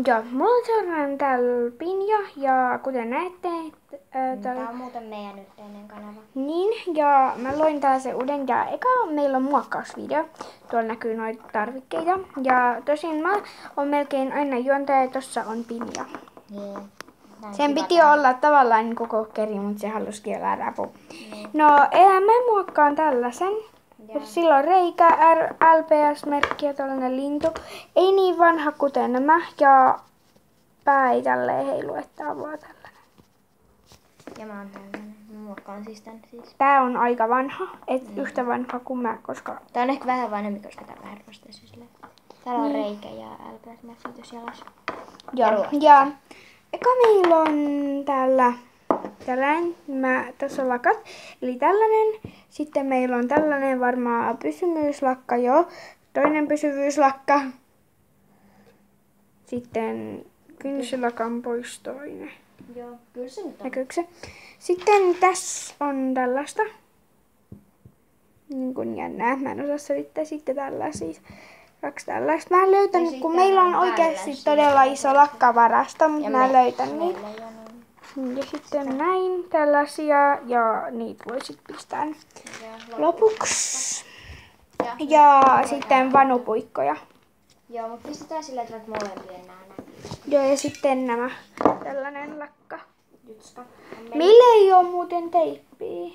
Joo, mulla on sellainen täällä Pinja ja kuten näette, Tää on muuten meidän yhteinen kanava. niin, ja mä loin tällaisen uuden ja eka meillä on muokkausvideo. Tuolla näkyy noita tarvikkeita. Ja tosiaan mä oon melkein aina juontaja ja tossa on Pinja. Niin. Sen piti olla tavallaan koko keri, mutta se halusikin olla rapu. No, mä muokkaan tällaisen. Sillä on reikä, LPS-merkki ja tällainen lintu. Ei niin vanha kuten nämä ja pää ei tälleen heilu, että on vaan tällainen. Ja mä oon tällainen. Mä muokkaan siis tän siis. Tää on aika vanha, yhtä vanha kuin mä, koska... Tää on ehkä vähän vanhempi, koska tää on vähän rusteessa silleen. Täällä on reikä ja LPS-merkitys jalassa. Joo, ja eka meillä on täällä tällainen, tässä on lakat, eli tällainen. Sitten meillä on tällainen varmaan pysyvyyslakka, joo. Toinen pysyvyyslakka. Sitten kynsilakan poistoinen. Joo, kyllä se nyt on. Näkyykö se? Sitten tässä on tällaista. Niin kuin jännää. Mä en osaa selittää sitten tällaisia. Kaksi tällaista. Mä löytän, kun meillä on oikeasti todella iso lakkavarasto, mutta mä löytän niitä. Ja sitten näin tällaisia ja niitä voi sitten pistää lopuksi. Ja sitten vanupuikkoja. Joo, mutta pistetään sillä, että molempien nää näkyy. Joo, ja sitten nämä. Tällainen lakka. Jutska. Meillä ei oo muuten teippiä.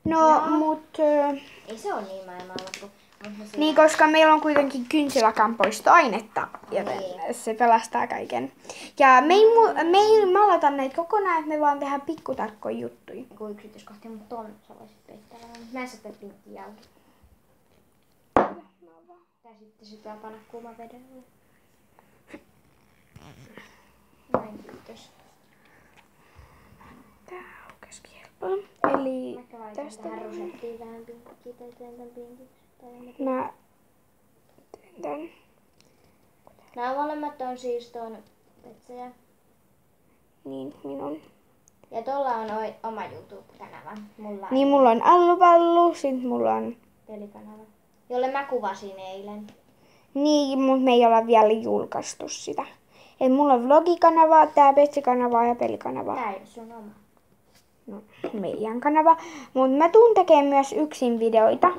No, mut... Ei se oo niin maailmalla kuin... Niin, koska meillä on kuitenkin kynsilakan poistoainetta, joten se pelastaa kaiken. Ja me ei malata näitä kokonaan, että me vaan tehdään pikkutarkkoja juttuja. Joku yksityiskohtia, mutta ton sä voisit peittää. Mä en saa tehdä pinkkiä auki. Tää sitten se pitää panna kuuma vedellä. Näin, kiitos. Tää aukesikin helpolla. Eli tästä tähän rosettiin vähän pinkkiä tai teen tän pinkiksi. mä teen tän. Nämä molemmat on siis ton petsejä. Niin, minun. Ja tuolla on oma YouTube-kanava. Niin, mulla on Allupallu, sit mulla on... Pelikanava. Jolle mä kuvasin eilen. Niin, mutta me ei olla vielä julkaistu sitä. Eli mulla on vlogikanava, tää petsikanava ja pelikanava. Tää ei ole sun oma. No, meidän kanava. Mutta mä tuun tekemään myös yksin videoita.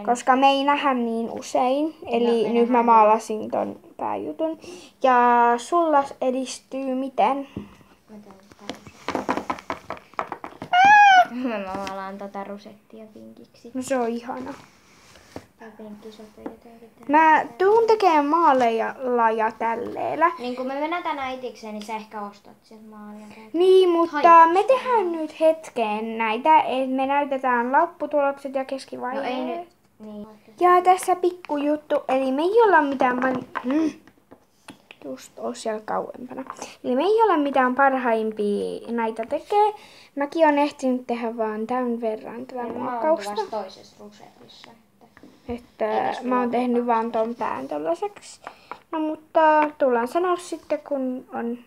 Koska me ei nähdä niin usein. Eli nyt mä maalasin ton pääjutun. Ja sulla edistyy miten? Mä maalaan tota rusettia pinkiksi. No se on ihana. Tää pinkki sopii jotenkin. Mä tuun tekemään maaleja ja tälleellä. Niin kun me mennään tänään itikseen, niin sä ehkä ostat sen maalia. Niin, mutta me tehdään nyt hetkeen näitä, että me näytetään lopputulokset ja keskivaiheet. No ei nyt. Niin. Ja tässä pikkujuttu, eli me ei olla mitään just oo siellä kauempana. Eli me ei olla mitään parhaimpia näitä tekee. Mäkin on ehtinyt tehdä vaan tämän verran tätä muokkausta. Mä oon toisessa rusetissa. Että mä oon tehnyt vaan ton pään tollaseksi. No mutta tullaan sanoa sitten kun on.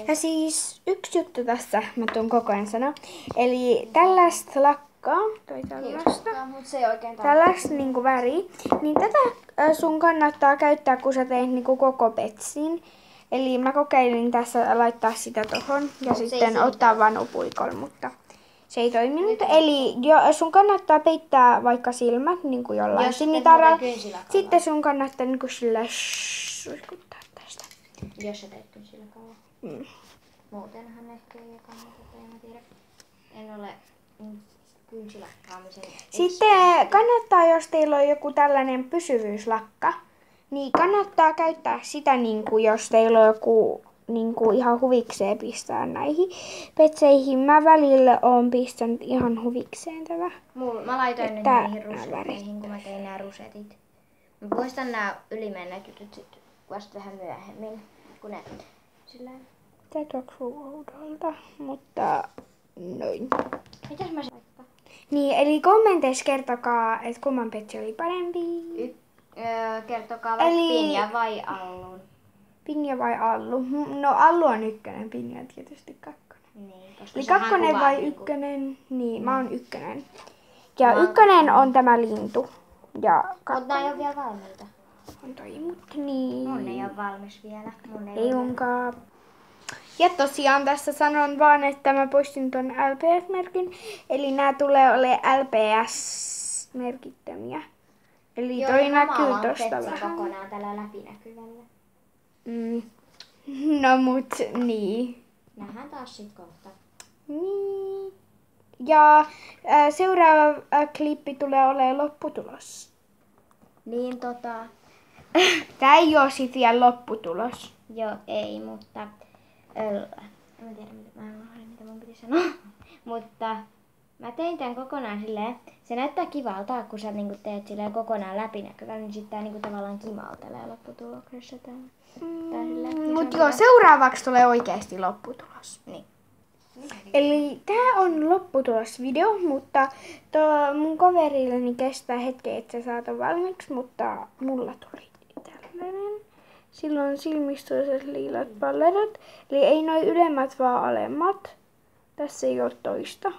Ja siis yksi juttu tässä mä tuun koko ajan sanoa. Eli tällaista lakkaa, toi tällaista. Mutta se ei oikein tällaista niinku väriä. Niin tätä sun kannattaa käyttää kun sä teet niinku koko petsin. Eli mä kokeilin tässä laittaa sitä tohon ja sitten ottaa vanupuikolla, mutta se ei toiminut. Eli sun kannattaa peittää vaikka silmät niin kuin jollain sinitaralla. Sitten sun kannattaa niin kuin sillä suihkuttaa tästä. Jos sä teet kynsilakalla. Muutenhan ehkä ei kannata, en tiedä. En ole kynsilakkaamisen. Sitten kannattaa, jos teillä on joku tällainen pysyvyyslakka, niin kannattaa käyttää sitä, niin kuin jos teillä on joku niin kuin ihan huvikseen pistää näihin petseihin. Mä välillä oon pistänyt ihan huvikseen tätä. Mä laitoin nyt niihin rusetteihin, kun mä tein nämä rusetit. Mä poistan nämä ylimenneet jutut sit vasta vähän myöhemmin, kun ne silleen. Tää tuoksuu oudolta, mutta noin. Mitäs mä vaikka? Niin, eli kommenteissa kertokaa, että kumman petsi oli parempi. Kertokaa vaikka Pinja vai Allun. Pinja vai Allu? No Allu on ykkönen, Pinja on tietysti kakkonen. Niin, eli kakkonen vai ykkönen? Niin, mä oon ykkönen. Ja ykkönen on tämä lintu. Ja mutta nää ei oo vielä valmiita. on toi, mut niin. Mun ei ole valmis vielä. Ei onkaan. Ja tosiaan tässä sanon vaan, että mä poistin ton LPS-merkin. Eli nämä tulee olemaan LPS-merkittömiä. Eli joo, toi näkyy tosta vähän. kokonaan tällä läpinäkyvällä. No mut niin. Nähdään taas sit kohta. Niin. Ja seuraava klippi tulee olemaan lopputulos. Niin Tää ei oo sit vielä lopputulos. Joo, ei, mutta... en tiedä, mä en unohda, mitä mun piti sanoa. Mutta mä tein tän kokonaan silleen, se näyttää kivalta, kun sä niinku teet silleen kokonaan läpinäkyvän, niin sit tää niinku tavallaan kimaltelee lopputuloksessa tää. Mut joo, seuraavaksi tulee oikeesti lopputulos. Niin. Eli tää on lopputulosvideo, mutta mun kaverilleni kestää hetken, että se saatu valmiiksi, mutta mulla tuli tällainen. Silloin on silmistyiset liilat pallerot, eli ei noi ylemmät vaan alemmat. Tässä ei oo toista.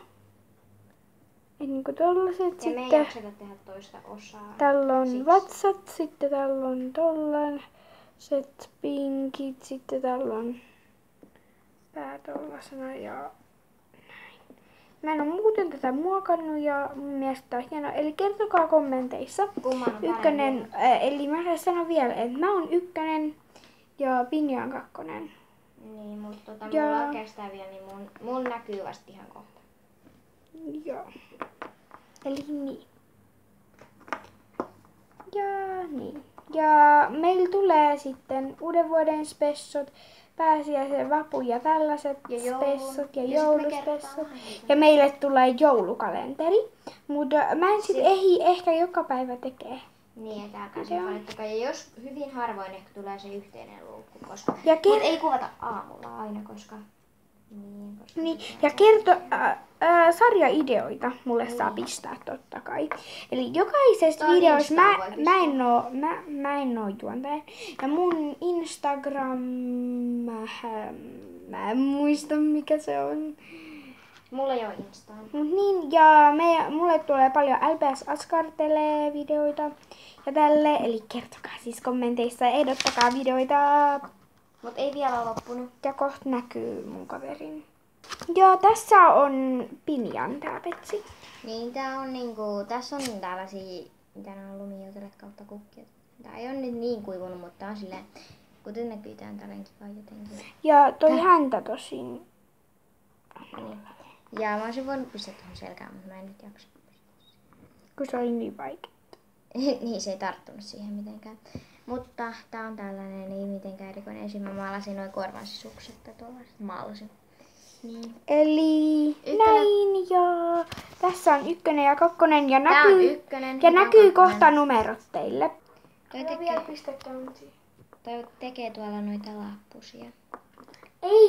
Eli niinku tollaset ja me ei sitten. jakseta tehdä toista osaa. Tällä on vatsat, sitten tällä on tollaset pinkit, sitten tällä on pää tollasena ja näin. Mä en oo muuten tätä muokannut ja mun mielestä tää on hienoa. Eli kertokaa kommenteissa. Ykkönen, eli mä sanon vielä, että mä oon ykkönen ja Pinja on kakkonen. Niin, mutta mulla oikeastaan vielä, niin mun näkyy vasta ihan kohta. Joo. Eli niin. Ja niin. Ja meillä tulee sitten uuden vuoden spessot, pääsiäisen vapu ja tällaiset spessot ja jouluspessot. Ja meille tulee joulukalenteri. Mutta mä en sit ehdi ehkä joka päivä tekee. Niin, että älkää sen valittakaa. Ja jos hyvin harvoin ehkä tulee se yhteinen luukku, koska... Mut ei kuvata aamulla aina, koska... Niin, ja sarjaideoita mulle saa pistää totta kai. Eli jokaisessa videossa mä en oo juontaja. Ja mun Instagram, mä en muista mikä se on. Mulla ei oo Instaa. Niin, ja mulle tulee paljon LPS askartelee videoita ja tälle. Eli kertokaa siis kommenteissa ja ehdottakaa videoita. Mut ei vielä ole loppunut. Ja kohta näkyy mun kaverin. Ja tässä on Pinjan tää petsi. Niin tää on niinku, tässä on tällaisia, mitä ne on lumijouteret kautta kukkia. Tää ei oo nyt niin kuivunut, mutta tää on silleen, kuten näkyy tää on tällainen kiva jotenkin. Ja toi häntä tosin. Niin. Ja mä olisin voinut pistää tuohon selkään, mutta mä en nyt jaksa. Kun se oli niin vaikea. Niin, se ei tarttunut siihen mitenkään. Mutta tää on tällainen, ei mitenkään erikoinen. Ensin mä maalasin noin korvansisukset tai tuollaiset maalasin. Niin. Eli näin ja tässä on ykkönen ja kakkonen ja tää näkyy, ykkönen, ja näkyy kohta numerot teille. Toi tekee tuolla noita lappusia. Ei